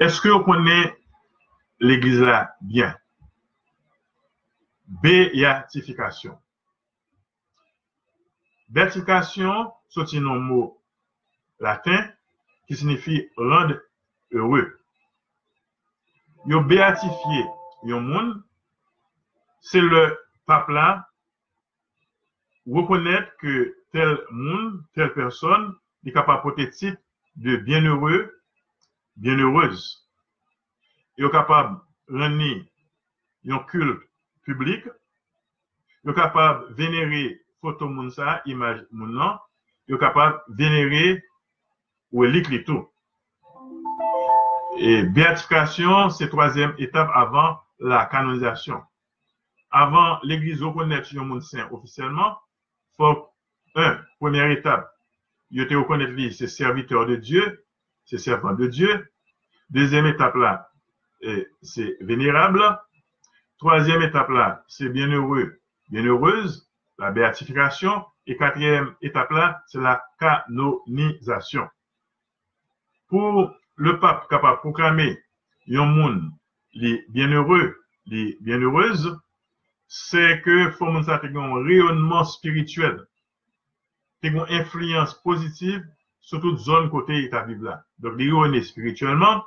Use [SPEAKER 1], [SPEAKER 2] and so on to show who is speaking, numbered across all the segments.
[SPEAKER 1] Est-ce que vous connaissez l'église là bien? Béatification. Béatification, c'est un mot latin qui signifie rendre heureux. Yo béatifié yon monde, c'est le pape là reconnaître que tel monde, telle personne est capable de porter titre de bienheureux, bienheureuse. Il est capable de rendre un culte public. Il est capable de vénérer photo moun sa, image moun nan. Il est capable de vénérer ou l'écrit tout. Et béatification, c'est troisième étape avant la canonisation. Avant l'église reconnaître un monde saint officiellement, faut première étape, il te reconnaître lui, c'est serviteur de Dieu, c'est servant de Dieu. Deuxième étape là, c'est vénérable. Troisième étape là, c'est bienheureux, bienheureuse, la béatification. Et quatrième étape là, c'est la canonisation. Pour le pape capable de proclamer un monde les bienheureux, les bienheureuses, c'est que faut que ça ait un rayonnement spirituel, une influence positive sur toute zone côté état vivre là. Donc, les rayonner spirituellement.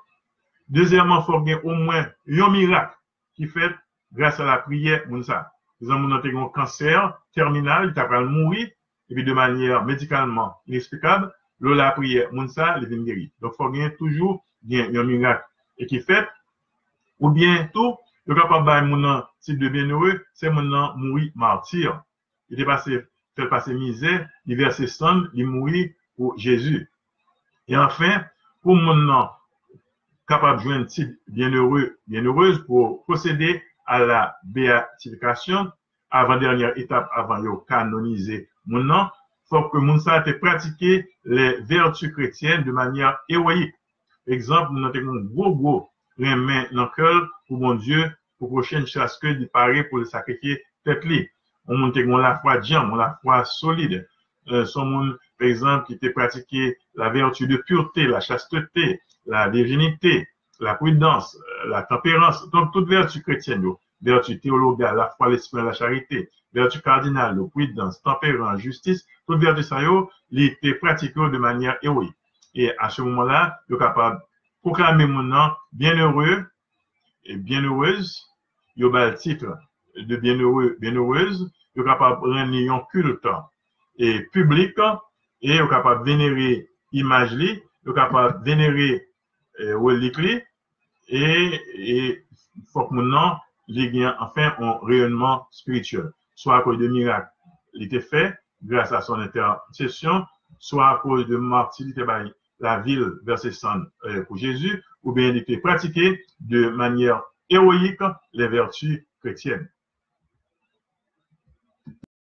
[SPEAKER 1] Deuxièmement, il faut qu'il y ait au moins un miracle qui fait grâce à la prière. Par exemple, on a un cancer terminal, il va mourir, et puis de manière médicalement inexplicable, la prière, il va guérir. Donc, il faut qu'il y ait toujours un miracle et qui fait, ou bien tout, le capable de mon type de bienheureux, c'est mon mourir martyr. Il est passé, fait passer misère, il verse sang, il mourit pour Jésus. Et enfin, pour mon capable de jouer un type bienheureux, bienheureuse pour procéder à la béatification, avant-dernière étape avant de canoniser mon nom, il faut que mon sa te pratiquer les vertus chrétiennes de manière héroïque. Exemple, nous avons un gros remet dans le cœur pour mon Dieu, pour prochaine chasse que il paraît pour le sacrifier tête-li. On monte la foi diam, la foi solide. Son monde, par exemple, qui te pratiqué la vertu de pureté, la chasteté, la virginité, la prudence, la tempérance, donc toute vertu chrétienne, vertu théologale, la foi, l'esprit, la charité, vertu cardinale, prudence, tempérance, justice, toute vertu ça il était pratiqué de manière héroïque. Et à ce moment-là, il est capable de proclamer mon nom bienheureux et bienheureuse, il y a le titre de bienheureux, bienheureuse, il est capable de rendre un culte et public, et il est capable de vénérer image, il est capable de vénérer relique, et il faut que mon nom ait enfin un rayonnement spirituel, soit à cause de miracles, il était fait grâce à son intercession, soit à cause de martyr, la ville versé sang pour Jésus, ou bien il était pratiqué de manière héroïque les vertus chrétiennes.